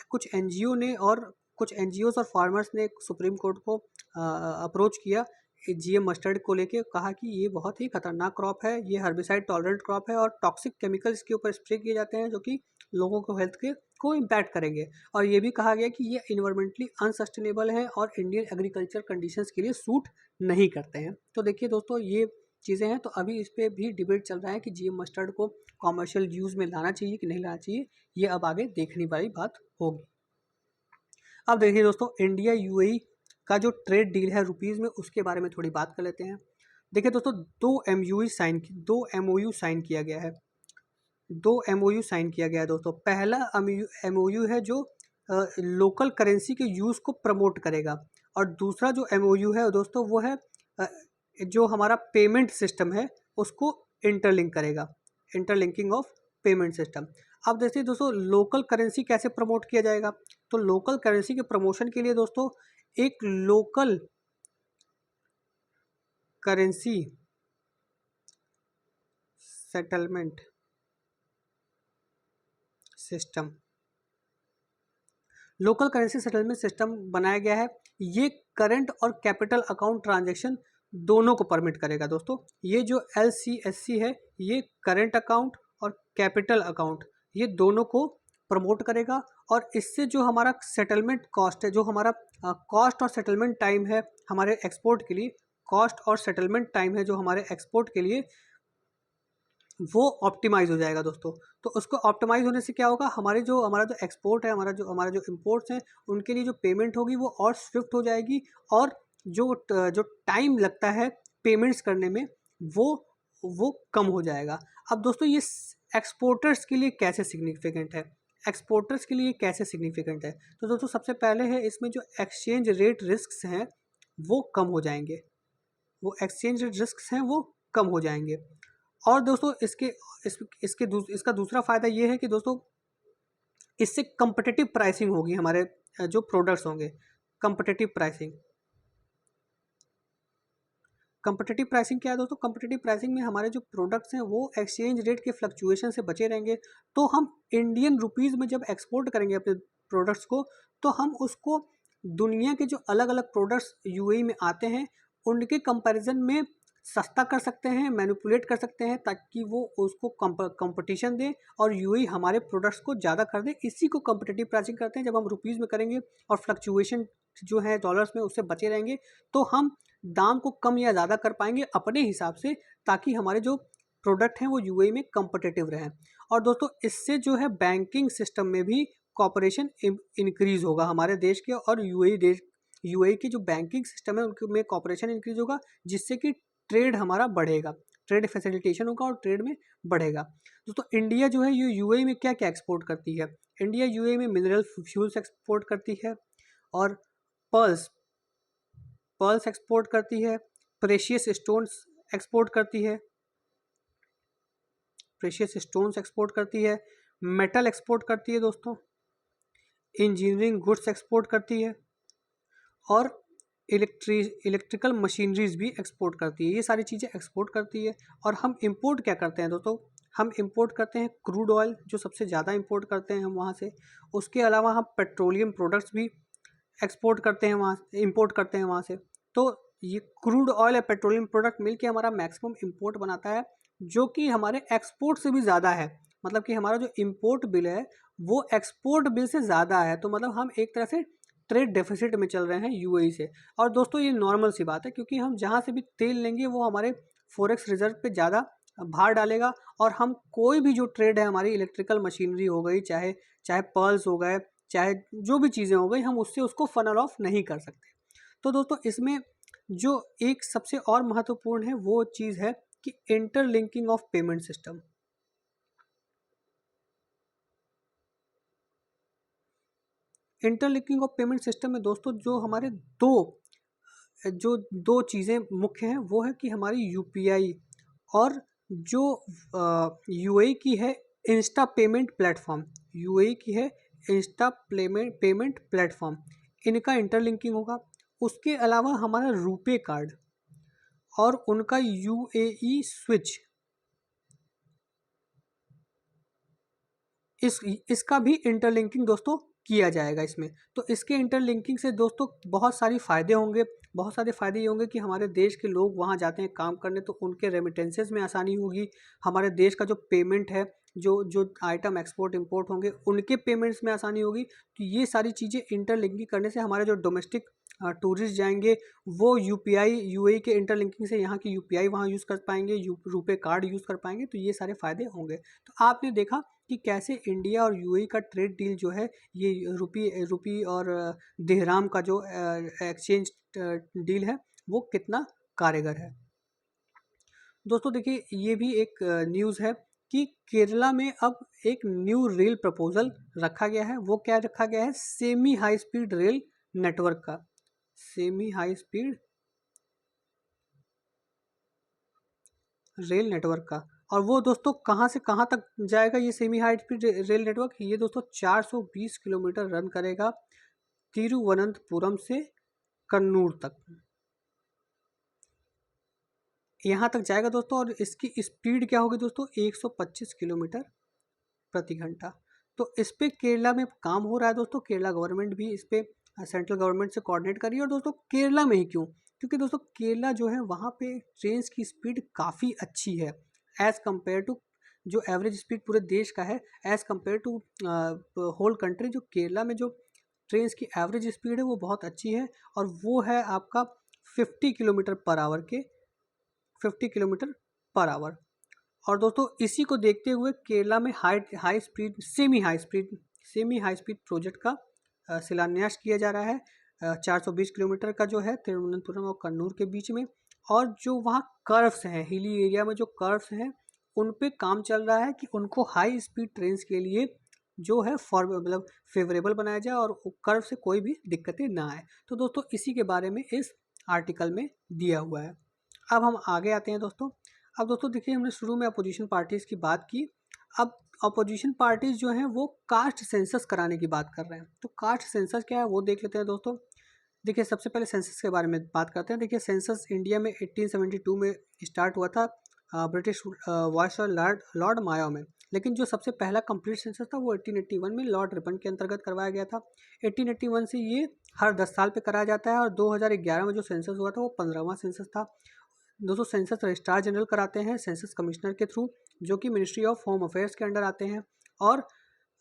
A: कुछ एनजीओ ने और कुछ एनजीओस और फार्मर्स ने सुप्रीम कोर्ट को अप्रोच किया जीएम मस्टर्ड को लेके, कहा कि ये बहुत ही खतरनाक क्रॉप है, ये हर्बिसाइड टॉलरेंट क्रॉप है और टॉक्सिक केमिकल्स के ऊपर स्प्रे किए जाते हैं जो कि लोगों को हेल्थ के को इम्पैक्ट करेंगे। और ये भी कहा गया कि ये इन्वायरमेंटली अनसस्टेनेबल है और इंडियन एग्रीकल्चर कंडीशंस के लिए सूट नहीं करते हैं। तो देखिए दोस्तों ये चीज़ें हैं, तो अभी इस पर भी डिबेट चल रहा है कि जीएम मस्टर्ड को कॉमर्शियल यूज़ में लाना चाहिए कि नहीं लाना चाहिए, ये अब आगे देखने वाली बात होगी। अब देखिए दोस्तों, इंडिया यूएई का जो ट्रेड डील है रुपीज़ में, उसके बारे में थोड़ी बात कर लेते हैं। देखिए दोस्तों, दो एमओयू साइन किया गया है। दो एमओयू साइन किया गया है दोस्तों। पहला एमओयू है जो लोकल करेंसी के यूज़ को प्रमोट करेगा और दूसरा जो एमओयू है दोस्तों वो है जो हमारा पेमेंट सिस्टम है उसको इंटरलिंक करेगा, इंटरलिंकिंग ऑफ पेमेंट सिस्टम। अब देखिए दोस्तों, लोकल करेंसी कैसे प्रमोट किया जाएगा? तो लोकल करेंसी के प्रमोशन के लिए दोस्तों एक local currency settlement system, local currency settlement system बनाया गया है। ये करंट और कैपिटल अकाउंट ट्रांजैक्शन दोनों को परमिट करेगा दोस्तों। ये जो LCSC है ये करेंट अकाउंट और कैपिटल अकाउंट ये दोनों को प्रमोट करेगा। और इससे जो हमारा सेटलमेंट कॉस्ट है, जो हमारा कॉस्ट और सेटलमेंट टाइम है हमारे एक्सपोर्ट के लिए, कॉस्ट और सेटलमेंट टाइम है जो हमारे एक्सपोर्ट के लिए, वो ऑप्टिमाइज हो जाएगा दोस्तों। तो उसको ऑप्टिमाइज होने से क्या होगा, हमारा जो एक्सपोर्ट है, हमारा जो इम्पोर्ट्स हैं, उनके लिए जो पेमेंट होगी वो और स्विफ्ट हो जाएगी। और जो टाइम लगता है पेमेंट्स करने में वो कम हो जाएगा। अब दोस्तों ये एक्सपोर्टर्स के लिए कैसे सिग्निफिकेंट है, एक्सपोर्टर्स के लिए कैसे सिग्निफिकेंट है, तो दोस्तों सबसे पहले है इसमें जो एक्सचेंज रेट रिस्क हैं वो कम हो जाएंगे, वो एक्सचेंज रेट रिस्क हैं वो कम हो जाएंगे। और दोस्तों इसका दूसरा फ़ायदा ये है कि दोस्तों इससे कम्पिटिटिव प्राइसिंग होगी, हमारे जो प्रोडक्ट्स होंगे। कम्पिटिटिव प्राइसिंग क्या है दोस्तों, कम्पिटिटिव प्राइसिंग में हमारे जो प्रोडक्ट्स हैं वो एक्सचेंज रेट के फ्लक्चुएशन से बचे रहेंगे। तो हम इंडियन रुपीज़ में जब एक्सपोर्ट करेंगे अपने प्रोडक्ट्स को, तो हम उसको दुनिया के जो अलग अलग प्रोडक्ट्स यूएई में आते हैं उनके कंपैरिजन में सस्ता कर सकते हैं, मैनिपुलेट कर सकते हैं, ताकि वो उसको कंपटीशन दें और यूएई हमारे प्रोडक्ट्स को ज़्यादा कर दे। इसी को कम्पिटिटिव प्राइसिंग करते हैं। जब हम रुपीज़ में करेंगे और फ्लक्चुएशन जो है डॉलर्स में उससे बचे रहेंगे, तो हम दाम को कम या ज़्यादा कर पाएंगे अपने हिसाब से, ताकि हमारे जो प्रोडक्ट हैं वो यूएई में कम्पिटिटिव रहें। और दोस्तों इससे जो है बैंकिंग सिस्टम में भी कॉपरेशन इंक्रीज़ होगा हमारे देश के और यूएई के जो बैंकिंग सिस्टम है उनमें कॉपरेशन इंक्रीज़ होगा, जिससे कि ट्रेड हमारा बढ़ेगा, ट्रेड फैसिलिटेशन होगा और ट्रेड में बढ़ेगा। दोस्तों इंडिया जो है ये यूएई में क्या क्या एक्सपोर्ट करती है, इंडिया यूएई में मिनरल फ्यूल्स एक्सपोर्ट करती है और पर्ल्स एक्सपोर्ट करती है, प्रेशियस स्टोन्स एक्सपोर्ट करती है, मेटल एक्सपोर्ट करती है दोस्तों, इंजीनियरिंग गुड्स एक्सपोर्ट करती है और इलेक्ट्रिकल मशीनरीज भी एक्सपोर्ट करती है। ये सारी चीज़ें एक्सपोर्ट करती है। और हम इंपोर्ट क्या करते हैं दोस्तों, हम इंपोर्ट करते हैं क्रूड ऑयल, जो सबसे ज़्यादा इंपोर्ट करते हैं हम वहाँ से। उसके अलावा हम पेट्रोलियम प्रोडक्ट्स भी एक्सपोर्ट करते हैं वहाँ, इंपोर्ट करते हैं वहाँ से। तो ये क्रूड ऑयल या पेट्रोलियम प्रोडक्ट मिलके हमारा मैक्सिमम इंपोर्ट बनाता है, जो कि हमारे एक्सपोर्ट से भी ज़्यादा है। मतलब कि हमारा जो इंपोर्ट बिल है वो एक्सपोर्ट बिल से ज़्यादा है। तो मतलब हम एक तरह से ट्रेड डेफिसिट में चल रहे हैं यूएई से। और दोस्तों ये नॉर्मल सी बात है, क्योंकि हम जहाँ से भी तेल लेंगे वो हमारे फॉरेक्स रिजर्व पे ज़्यादा भार डालेगा। और हम कोई भी जो ट्रेड है, हमारी इलेक्ट्रिकल मशीनरी हो गई, चाहे पर्ल्स हो गए, चाहे जो भी चीज़ें हो गई, हम उसको फनल ऑफ नहीं कर सकते। तो दोस्तों इसमें जो एक सबसे और महत्वपूर्ण है वो चीज़ है कि interlinking of payment system. Interlinking of payment system में दोस्तों जो हमारे दो चीज़ें मुख्य हैं, वो है कि हमारी यूपीआई और जो यूएई की है Insta payment platform, payment platform, इनका इंटरलिंकिंग होगा। उसके अलावा हमारा रुपे कार्ड और उनका यूएई स्विच, इसका भी इंटरलिंकिंग दोस्तों किया जाएगा इसमें। तो इसके इंटरलिंकिंग से दोस्तों बहुत सारे फ़ायदे होंगे। बहुत सारे फ़ायदे ये होंगे कि हमारे देश के लोग वहाँ जाते हैं काम करने, तो उनके रेमिटेंसेस में आसानी होगी। हमारे देश का जो पेमेंट है, जो आइटम एक्सपोर्ट इंपोर्ट होंगे उनके पेमेंट्स में आसानी होगी। तो ये सारी चीज़ें इंटरलिंकिंग करने से हमारे जो डोमेस्टिक टूरिस्ट जाएंगे वो यूएई के इंटरलिंकिंग से यहाँ की यूपीआई वहाँ यूज़ कर पाएंगे, रुपे कार्ड यूज़ कर पाएंगे। तो ये सारे फ़ायदे होंगे। तो आपने देखा कि कैसे इंडिया और यूएई का ट्रेड डील जो है, ये रुपी और दिरहम का जो एक्सचेंज डील है वो कितना कारगर है। दोस्तों देखिए ये भी एक न्यूज़ है कि केरला में अब एक न्यू रेल प्रपोजल रखा गया है। वो क्या रखा गया है, semi high speed rail network का, semi high speed rail network का। और वो दोस्तों कहाँ से कहाँ तक जाएगा ये semi high speed rail network, ये दोस्तों 420 किलोमीटर रन करेगा तिरुवनंतपुरम से कन्नूर तक, यहाँ तक जाएगा दोस्तों। और इसकी स्पीड क्या होगी दोस्तों, 125 किलोमीटर प्रति घंटा। तो इस पे केरला में काम हो रहा है दोस्तों। केरला गवर्नमेंट भी इस पे सेंट्रल गवर्नमेंट से कोऑर्डिनेट कर रही है। और दोस्तों केरला में ही क्यों, क्योंकि दोस्तों केरला जो है वहाँ पे ट्रेन की स्पीड काफ़ी अच्छी है एज़ कम्पेयर टू जो एवरेज स्पीड पूरे देश का है, as compare to whole country. जो केरला में जो ट्रेन की एवरेज स्पीड है वो बहुत अच्छी है और वो है आपका 50 किलोमीटर पर आवर के 50 किलोमीटर पर आवर। और दोस्तों इसी को देखते हुए केरला में सेमी हाई स्पीड प्रोजेक्ट का शिलान्यास किया जा रहा है 420 किलोमीटर का जो है तिरुवनंतपुरम और कन्नूर के बीच में। और जो वहाँ कर्व्स हैं, हिली एरिया में जो कर्व्स हैं उन पे काम चल रहा है कि उनको हाई स्पीड ट्रेन के लिए जो है मतलब फेवरेबल बनाया जाए और कर्व से कोई भी दिक्कतें ना आए। तो दोस्तों इसी के बारे में इस आर्टिकल में दिया हुआ है। अब हम आगे आते हैं दोस्तों। अब दोस्तों देखिए, हमने शुरू में अपोजिशन पार्टीज़ की बात की। अब अपोजिशन पार्टीज़ जो हैं वो कास्ट सेंसस कराने की बात कर रहे हैं। तो कास्ट सेंसस क्या है वो देख लेते हैं दोस्तों। देखिए सबसे पहले सेंसस के बारे में बात करते हैं। देखिए सेंसस इंडिया में 1872 में स्टार्ट हुआ था ब्रिटिश वायसरॉय लॉर्ड मायो में। लेकिन जो सबसे पहला कंप्लीट सेंसस था वो 1881 में लॉर्ड रिपन के अंतर्गत करवाया गया था। 1881 से ये हर 10 साल पे कराया जाता है और 2011 में जो सेंसस हुआ था वो 15वां सेंसस था। दोस्तों सेंसस रजिस्ट्रार जनरल कराते हैं सेंसस कमिश्नर के थ्रू, जो कि मिनिस्ट्री ऑफ होम अफेयर्स के अंडर आते हैं। और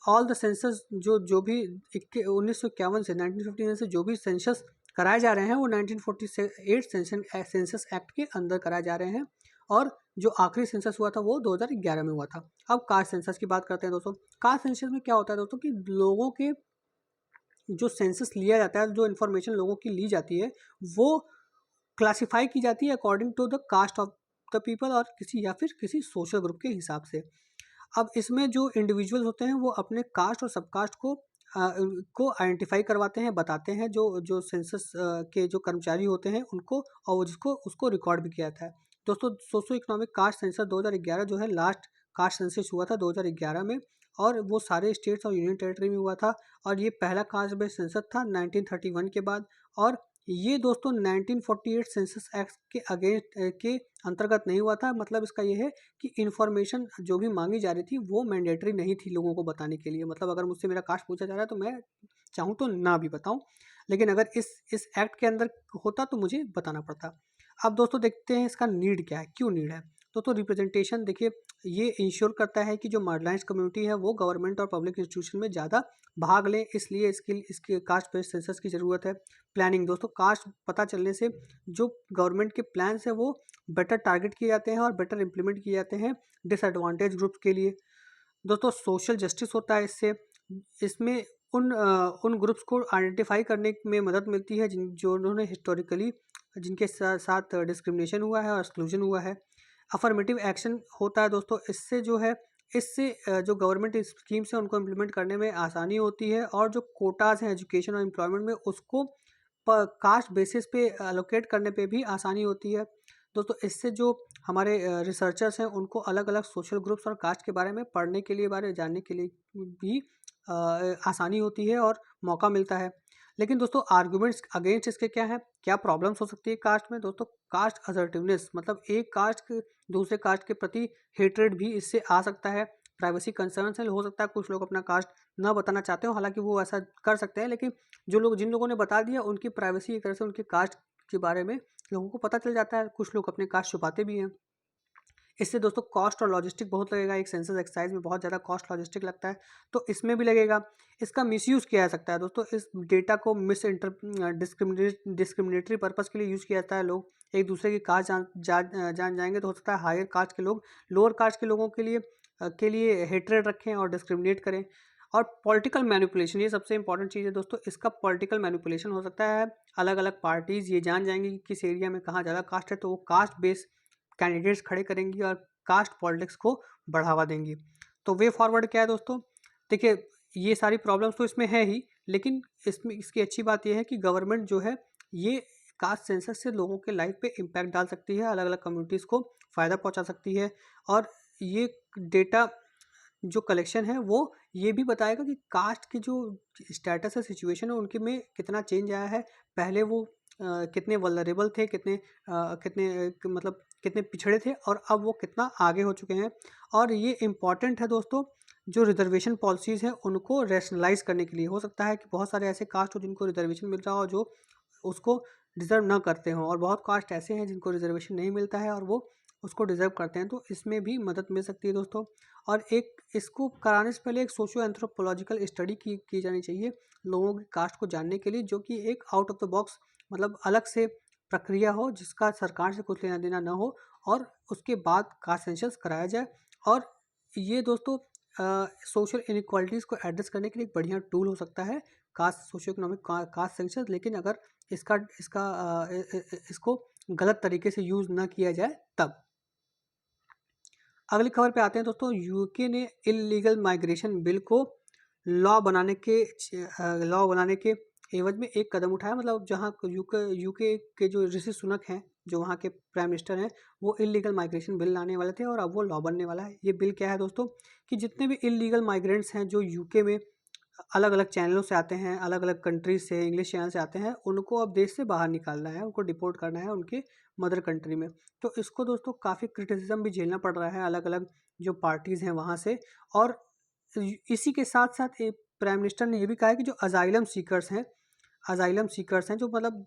A: ऑल द सेंसस जो भी 1951 से 1959 से जो भी सेंसस कराए जा रहे हैं वो 1948 सेंसस एक्ट के अंदर कराए जा रहे हैं। और जो आखिरी सेंसस हुआ था वो 2011 में हुआ था। अब कास्ट सेंसस की बात करते हैं दोस्तों। कास्ट सेंसस में क्या होता है दोस्तों कि लोगों के जो सेंसस लिया जाता है, जो इन्फॉर्मेशन लोगों की ली जाती है वो क्लासिफाई की जाती है according to the caste of the people और किसी सोशल ग्रुप के हिसाब से। अब इसमें जो इंडिविजुअल होते हैं वो अपने कास्ट और सब कास्ट को आइडेंटिफाई करवाते हैं, बताते हैं जो सेंसस के जो कर्मचारी होते हैं उनको, और वो उसको रिकॉर्ड भी किया जाता है। दोस्तों सोशो इकोनॉमिक कास्ट सेंसस 2011 जो है लास्ट कास्ट सेंसस हुआ था 2011 में, और वो सारे स्टेट्स और यूनियन टेरिटरी में हुआ था। और ये पहला कास्ट बेस्ड सेंसस था 1931 के बाद। और ये दोस्तों 1948 सेंसस एक्ट के अगेंस्ट के अंतर्गत नहीं हुआ था। मतलब इसका ये है कि इन्फॉर्मेशन जो भी मांगी जा रही थी वो मैंडेटरी नहीं थी लोगों को बताने के लिए। मतलब अगर मुझसे मेरा कास्ट पूछा जा रहा है तो मैं चाहूँ तो ना भी बताऊं, लेकिन अगर इस एक्ट के अंदर होता तो मुझे बताना पड़ता। अब दोस्तों देखते हैं इसका नीड क्या है, क्यों नीड है। दोस्तों रिप्रेजेंटेशन देखिए ये इंश्योर करता है कि जो मार्जिनलाइज्ड कम्युनिटी है वो गवर्नमेंट और पब्लिक इंस्टीट्यूशन में ज़्यादा भाग लें, इसलिए इसके कास्ट बेस्ड सेंसस की ज़रूरत है। प्लानिंग दोस्तों, कास्ट पता चलने से जो गवर्नमेंट के प्लान्स हैं वो बेटर टारगेट किए जाते हैं और बेटर इंप्लीमेंट किए जाते हैं डिसएडवांटेज ग्रुप्स के लिए। दोस्तों सोशल जस्टिस होता है इससे। इसमें उन ग्रुप्स को आइडेंटिफाई करने में मदद मिलती है जो उन्होंने हिस्टोरिकली जिनके साथ डिस्क्रिमिनेशन हुआ है और एक्सक्लूजन हुआ है। अफर्मेटिव एक्शन होता है दोस्तों, इससे जो गवर्नमेंट स्कीम्स हैं उनको इम्प्लीमेंट करने में आसानी होती है। और जो कोटाज हैं एजुकेशन और एम्प्लॉयमेंट में उसको कास्ट बेसिस पे अलोकेट करने पे भी आसानी होती है। दोस्तों इससे जो हमारे रिसर्चर्स हैं उनको अलग अलग सोशल ग्रुप्स और कास्ट के बारे में पढ़ने के लिए, बारे जानने के लिए भी आसानी होती है और मौका मिलता है। लेकिन दोस्तों आर्गुमेंट्स अगेंस्ट इसके क्या हैं, क्या प्रॉब्लम्स हो सकती है कास्ट में। दोस्तों कास्ट असर्टिवनेस, मतलब एक कास्ट के दूसरे कास्ट के प्रति हेट्रेड भी इससे आ सकता है। प्राइवेसी कंसर्न्स है, हो सकता है कुछ लोग अपना कास्ट ना बताना चाहते हो, हालांकि वो ऐसा कर सकते हैं, लेकिन जिन लोगों ने बता दिया उनकी प्राइवेसी एक तरह से उनके कास्ट के बारे में लोगों को पता चल जाता है। कुछ लोग अपने कास्ट छुपाते भी हैं। इससे दोस्तों कॉस्ट और लॉजिस्टिक बहुत लगेगा। एक सेंसस एक्सरसाइज में बहुत ज़्यादा कॉस्ट लॉजिस्टिक लगता है, तो इसमें भी लगेगा। इसका मिसयूज़ किया जा सकता है दोस्तों। इस डेटा को डिस्क्रिमिनेटरी पर्पस के लिए यूज़ किया जाता है। लोग एक दूसरे की कास्ट जान जाएंगे तो हो सकता है हायर कास्ट के लोग लोअर कास्ट के लोगों के लिए हेट्रेड रखें और डिस्क्रिमिनेट करें। और पॉलिटिकल मैनिपुलेशन, ये सबसे इंपॉर्टेंट चीज़ है दोस्तों। इसका पॉलिटिकल मैनिपुलेशन हो सकता है। अलग अलग पार्टीज़ ये जान जाएंगी कि किस एरिया में कहाँ ज़्यादा कास्ट है, तो वो कास्ट बेस कैंडिडेट्स खड़े करेंगी और कास्ट पॉलिटिक्स को बढ़ावा देंगी। तो वे फॉरवर्ड क्या है दोस्तों, देखिए ये सारी प्रॉब्लम्स तो इसमें है ही, लेकिन इसकी अच्छी बात यह है कि गवर्नमेंट जो है ये कास्ट सेंसस से लोगों के लाइफ पे इम्पैक्ट डाल सकती है, अलग अलग कम्युनिटीज़ को फ़ायदा पहुंचा सकती है। और ये डेटा जो कलेक्शन है वो ये भी बताएगा कि कास्ट की जो स्टेटस है, सिचुएशन है, उनके में कितना चेंज आया है। पहले वो कितने वल्नरेबल थे, कितने पिछड़े थे, और अब वो कितना आगे हो चुके हैं। और ये इम्पॉर्टेंट है दोस्तों, जो रिजर्वेशन पॉलिसीज़ हैं उनको रैशनलाइज करने के लिए। हो सकता है कि बहुत सारे ऐसे कास्ट हो जिनको रिजर्वेशन मिल रहा हो, जो उसको डिज़र्व ना करते हों, और बहुत कास्ट ऐसे हैं जिनको रिजर्वेशन नहीं मिलता है और वो उसको डिज़र्व करते हैं, तो इसमें भी मदद मिल सकती है दोस्तों। और एक इसको कराने से पहले एक सोशियो एंथ्रोपोलॉजिकल स्टडी की जानी चाहिए लोगों की कास्ट को जानने के लिए, जो कि एक आउट ऑफ द बॉक्स मतलब अलग से प्रक्रिया हो, जिसका सरकार से कुछ लेना देना ना हो, और उसके बाद कास्ट सेंसस कराया जाए। और ये दोस्तों सोशल इनइक्वालिटीज़ को एड्रेस करने के लिए एक बढ़िया टूल हो सकता है caste socio economic caste census, लेकिन अगर इसका इसका इसको गलत तरीके से यूज़ ना किया जाए तब। अगली खबर पे आते हैं दोस्तों। यूके ने इलीगल माइग्रेशन बिल को लॉ बनाने के एवज में एक कदम उठाया। मतलब जहां यूके के जो ऋषि सुनक हैं, जो वहाँ के प्राइम मिनिस्टर हैं, वो इलीगल माइग्रेशन बिल लाने वाले थे और अब वो लॉ बनने वाला है। ये बिल क्या है दोस्तों कि जितने भी इलीगल माइग्रेंट्स हैं जो यूके में अलग अलग चैनलों से आते हैं, अलग अलग कंट्रीज से, इंग्लिश चैनल से आते हैं, उनको अब देश से बाहर निकालना है, उनको डिपोर्ट करना है उनके मदर कंट्री में। तो इसको दोस्तों काफ़ी क्रिटिसिज्म भी झेलना पड़ रहा है अलग अलग जो पार्टीज़ हैं वहाँ से। और इसी के साथ साथ प्राइम मिनिस्टर ने ये भी कहा है कि जो अजाइलम सीकर्स हैं जो मतलब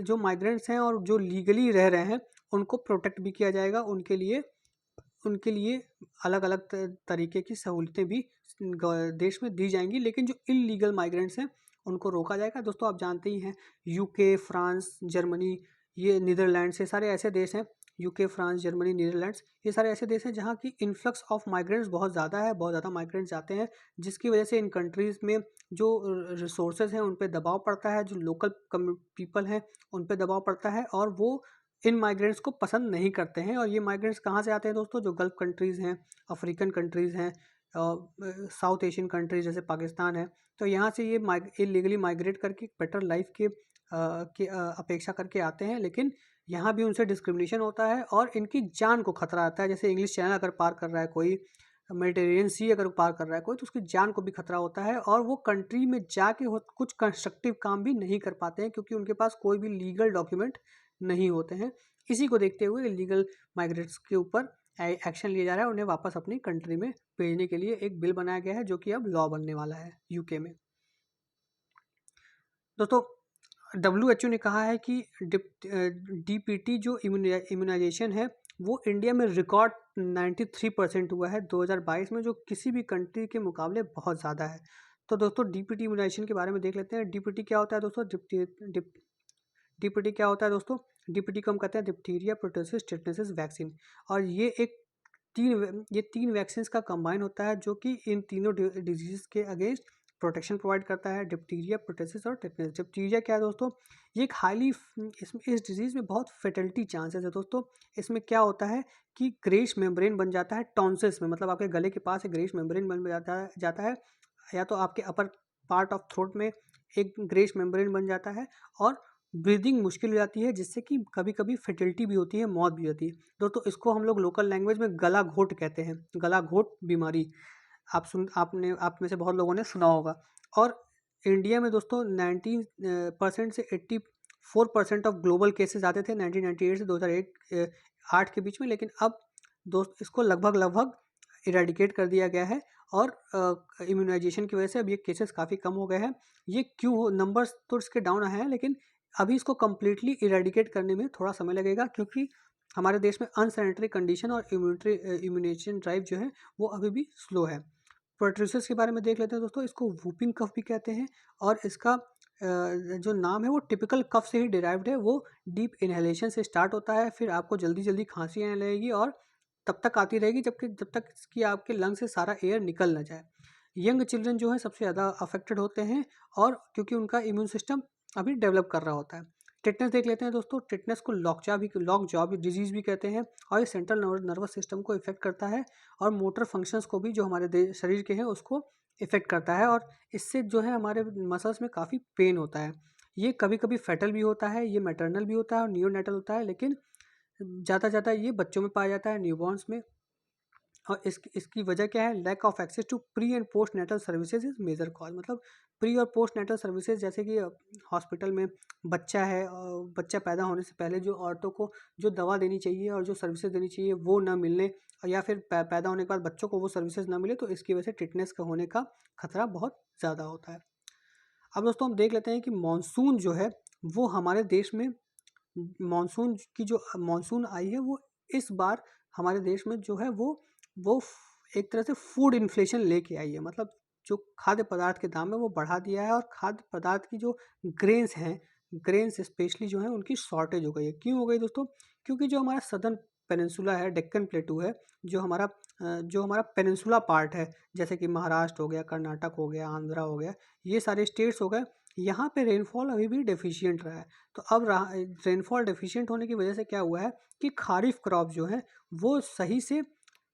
A: जो माइग्रेंट्स हैं और जो लीगली रह रहे हैं, उनको प्रोटेक्ट भी किया जाएगा। उनके लिए अलग अलग तरीके की सहूलतें भी देश में दी जाएंगी, लेकिन जो इलीगल माइग्रेंट्स हैं उनको रोका जाएगा। दोस्तों आप जानते ही हैं यूके, फ्रांस, जर्मनी, ये नीदरलैंड्स, ये सारे ऐसे देश हैं, यूके, फ्रांस, जर्मनी, नीदरलैंड्स, ये सारे ऐसे देश हैं जहाँ की इन्फ्लक्स ऑफ माइग्रेंट्स बहुत ज़्यादा है, बहुत ज़्यादा माइग्रेंट्स आते हैं, जिसकी वजह से इन कंट्रीज़ में जो रिसोर्सेज हैं उन पर दबाव पड़ता है, जो लोकल पीपल हैं उन पर दबाव पड़ता है, और वो इन माइग्रेंट्स को पसंद नहीं करते हैं। और ये माइग्रेंट्स कहाँ से आते हैं दोस्तों? जो गल्फ कंट्रीज़ हैं, अफ्रीकन कंट्रीज़ हैं, साउथ एशियन कंट्रीज जैसे पाकिस्तान है, तो यहाँ से ये इलीगली माइग्रेट करके बेटर लाइफ की अपेक्षा करके आते हैं, लेकिन यहाँ भी उनसे डिस्क्रिमिनेशन होता है और इनकी जान को खतरा आता है। जैसे इंग्लिश चैनल अगर पार कर रहा है कोई, मेडिटेरेनियन सी अगर पार कर रहा है कोई, तो उसकी जान को भी खतरा होता है, और वो कंट्री में जाके कुछ कंस्ट्रक्टिव काम भी नहीं कर पाते हैं, क्योंकि उनके पास कोई भी लीगल डॉक्यूमेंट नहीं होते हैं। इसी को देखते हुए इलीगल माइग्रेट्स के ऊपर एक्शन लिया जा रहा है, उन्हें वापस अपनी कंट्री में भेजने के लिए एक बिल बनाया गया है, जो कि अब लॉ बनने वाला है यूके में। दोस्तों WHO ने कहा है कि DPT जो इम्यूनाइजेशन है वो इंडिया में रिकॉर्ड 93% हुआ है 2022 में, जो किसी भी कंट्री के मुकाबले बहुत ज़्यादा है। तो दोस्तों DPT इम्यूनाइजेशन के बारे में देख लेते हैं। DPT क्या होता है दोस्तों? DPT क्या होता है दोस्तों? DPT को हम कहते हैं डिप्थीरिया, परटूसिस, टेटनस वैक्सीन, और ये तीन वैक्सीन का कंबाइन होता है, जो कि इन तीनों डिजीज के अगेंस्ट प्रोटेक्शन प्रोवाइड करता है। डिप्थीरिया, परटूसिस और टेटनस। डिप्थीरिया क्या है दोस्तों? ये एक इस डिजीज़ में बहुत फेटलिटी चांसेस है दोस्तों। इसमें क्या होता है कि ग्रेश मेम्ब्रेन बन जाता है टॉन्सिल्स में, मतलब आपके गले के पास एक ग्रेश मेम्ब्रेन बन जाता है, या तो आपके अपर पार्ट ऑफ थ्रोट में एक ग्रेश मेम्ब्रेन बन जाता है, और ब्रीदिंग मुश्किल हो जाती है, जिससे कि कभी कभी फेटलिटी भी होती है, मौत भी होती है। दोस्तों इसको हम लोग लोकल लैंग्वेज में गला घोट कहते हैं, गला घोट बीमारी। आप में से बहुत लोगों ने सुना होगा। और इंडिया में दोस्तों 19% से 84% ऑफ ग्लोबल केसेस आते थे 1998 से 2008 के बीच में, लेकिन अब दोस्त इसको लगभग इरेडिकेट कर दिया गया है, और इम्यूनाइजेशन की वजह से अब ये केसेस काफ़ी कम हो गए हैं। ये क्यों हो, नंबर्स तो इसके डाउन आए हैं, लेकिन अभी इसको कम्प्लीटली इरेडिकेट करने में थोड़ा समय लगेगा, क्योंकि हमारे देश में अनसैनिटरी कंडीशन और इम्यूनाइजेशन ड्राइव जो है वो अभी भी स्लो है। प्रोट्रूसिस के बारे में देख लेते हैं दोस्तों। इसको वूपिंग कफ भी कहते हैं, और इसका जो नाम है वो टिपिकल कफ से ही डिराइव्ड है। वो डीप इनहेलेशन से स्टार्ट होता है, फिर आपको जल्दी जल्दी खांसी आने लगेगी, और तब तक आती रहेगी जब तक इसकी आपके लंग से सारा एयर निकल ना जाए। यंग चिल्ड्रन जो है सबसे ज़्यादा अफेक्टेड होते हैं, और क्योंकि उनका इम्यून सिस्टम अभी डेवलप कर रहा होता है। टिटनेस देख लेते हैं दोस्तों। टिटनेस को लॉक जॉ भी डिजीज़ भी कहते हैं, और ये सेंट्रल नर्वस सिस्टम को इफेक्ट करता है, और मोटर फंक्शंस को भी जो हमारे शरीर के हैं उसको इफेक्ट करता है, और इससे जो है हमारे मसल्स में काफ़ी पेन होता है। ये कभी कभी फैटल भी होता है, ये मैटरनल भी होता है और नियोनेटल होता है, लेकिन ज़्यादा ये बच्चों में पाया जाता है, न्यूबॉर्न्स में। और इसकी वजह क्या है? Lack of access to pre and postnatal services is major cause. मतलब प्री और पोस्ट नेटल सर्विसेज, जैसे कि हॉस्पिटल में बच्चा है, बच्चा पैदा होने से पहले जो औरतों को जो दवा देनी चाहिए और जो सर्विसेज देनी चाहिए वो ना मिलने, या फिर पैदा होने के बाद बच्चों को वो सर्विसेज ना मिले, तो इसकी वजह से टिटनेस का होने का खतरा बहुत ज़्यादा होता है। अब दोस्तों हम देख लेते हैं कि मानसून जो है वो हमारे देश में मानसून की जो मानसून आई है वो इस बार हमारे देश में जो है वो एक तरह से फूड इन्फ्लेशन लेके आई है। मतलब जो खाद्य पदार्थ के दाम है वो बढ़ा दिया है, और खाद्य पदार्थ की जो ग्रेन्स हैं, ग्रेन्स स्पेशली जो है उनकी शॉर्टेज हो गई है। क्यों हो गई दोस्तों? क्योंकि जो हमारा सदर्न पेनिनसुला है, डेक्कन प्लेटू है, जो हमारा पेनिनसुला पार्ट है, जैसे कि महाराष्ट्र हो गया, कर्नाटक हो गया, आंध्रा हो गया, ये सारे स्टेट्स हो गए, यहाँ पे रेनफॉल अभी भी डेफिशिएंट रहा है। तो अब रेनफॉल डेफिशिएंट होने की वजह से क्या हुआ है कि खारिफ क्रॉप जो है वो सही से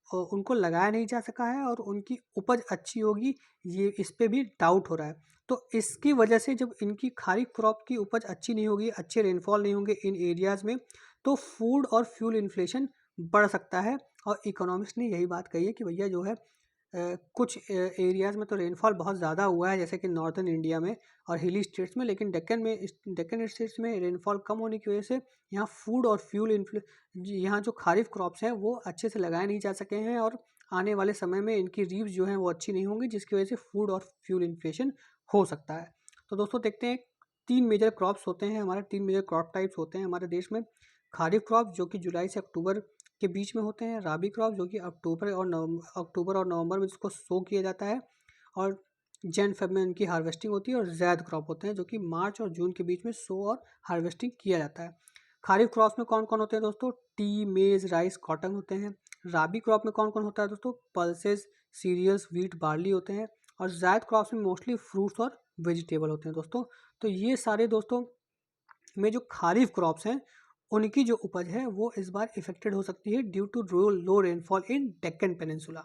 A: उनको लगाया नहीं जा सका है, और उनकी उपज अच्छी होगी ये इस पे भी डाउट हो रहा है। तो इसकी वजह से जब इनकी खारिफ क्रॉप की उपज अच्छी नहीं होगी, अच्छे रेनफॉल नहीं होंगे इन एरियाज़ में, तो फूड और फ्यूल इन्फ्लेशन बढ़ सकता है। और इकोनॉमिस्ट ने यही बात कही है कि भैया जो है कुछ एरियाज़ में तो रेनफॉल बहुत ज़्यादा हुआ है, जैसे कि नॉर्थन इंडिया में और हिली स्टेट्स में, लेकिन डेक्कन स्टेट्स में रेनफॉल कम होने की वजह से यहाँ फूड और यहाँ जो खारिफ क्रॉप्स हैं वो अच्छे से लगाए नहीं जा सके हैं, और आने वाले समय में इनकी रीव्स जो हैं वो अच्छी नहीं होंगी, जिसकी वजह से फूड और फ्यूल इन्फ्लेशन हो सकता है। तो दोस्तों देखते हैं, 3 मेजर क्रॉप्स होते हैं हमारे, 3 मेजर क्रॉप टाइप्स होते हैं हमारे देश में। खारिफ क्रॉप जो कि जुलाई से अक्टूबर के बीच में होते हैं, राबी क्रॉप जो कि अक्टूबर और नवंबर में जिसको सो किया जाता है, और जैन फेब में इनकी हार्वेस्टिंग होती है, और जैद क्रॉप होते हैं जो कि मार्च और जून के बीच में सो और हार्वेस्टिंग किया जाता है। खारिफ क्रॉप्स में कौन कौन होते हैं दोस्तों? टी, मेज, राइस, कॉटन होते हैं। राबी क्रॉप में कौन कौन होता है दोस्तों? पल्सेस, सीरियल्स, व्हीट, बार्ली होते हैं। और जैद क्रॉप्स में मोस्टली फ्रूट्स और वेजिटेबल होते हैं दोस्तों। तो ये सारे दोस्तों में जो खारिफ क्रॉप्स हैं उनकी जो उपज है वो इस बार इफेक्टेड हो सकती है due to low rainfall in Deccan peninsula.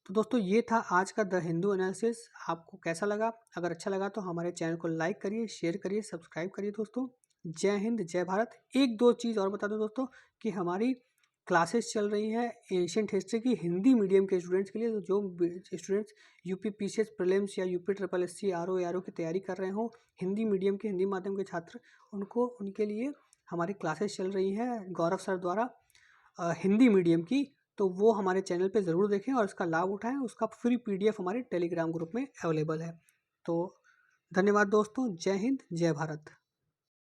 A: तो दोस्तों ये था आज का द हिंदू एनालिसिस। आपको कैसा लगा? अगर अच्छा लगा तो हमारे चैनल को लाइक करिए, शेयर करिए, सब्सक्राइब करिए दोस्तों। जय हिंद, जय भारत। एक दो चीज़ और बता दूं दोस्तों कि हमारी क्लासेस चल रही हैं एशियंट हिस्ट्री की हिंदी मीडियम के स्टूडेंट्स के लिए। तो जो स्टूडेंट्स यूपी पीसीएस प्रीलिम्स या UP triple SC RO ARO की तैयारी कर रहे हो, हिंदी मीडियम के, हिंदी माध्यम के छात्र, उनके लिए हमारी क्लासेस चल रही हैं गौरव सर द्वारा हिंदी मीडियम की। तो वो हमारे चैनल पे ज़रूर देखें और इसका लाभ उठाएं। उसका फ्री पीडीएफ हमारे टेलीग्राम ग्रुप में अवेलेबल है। तो धन्यवाद दोस्तों। जय हिंद, जय भारत।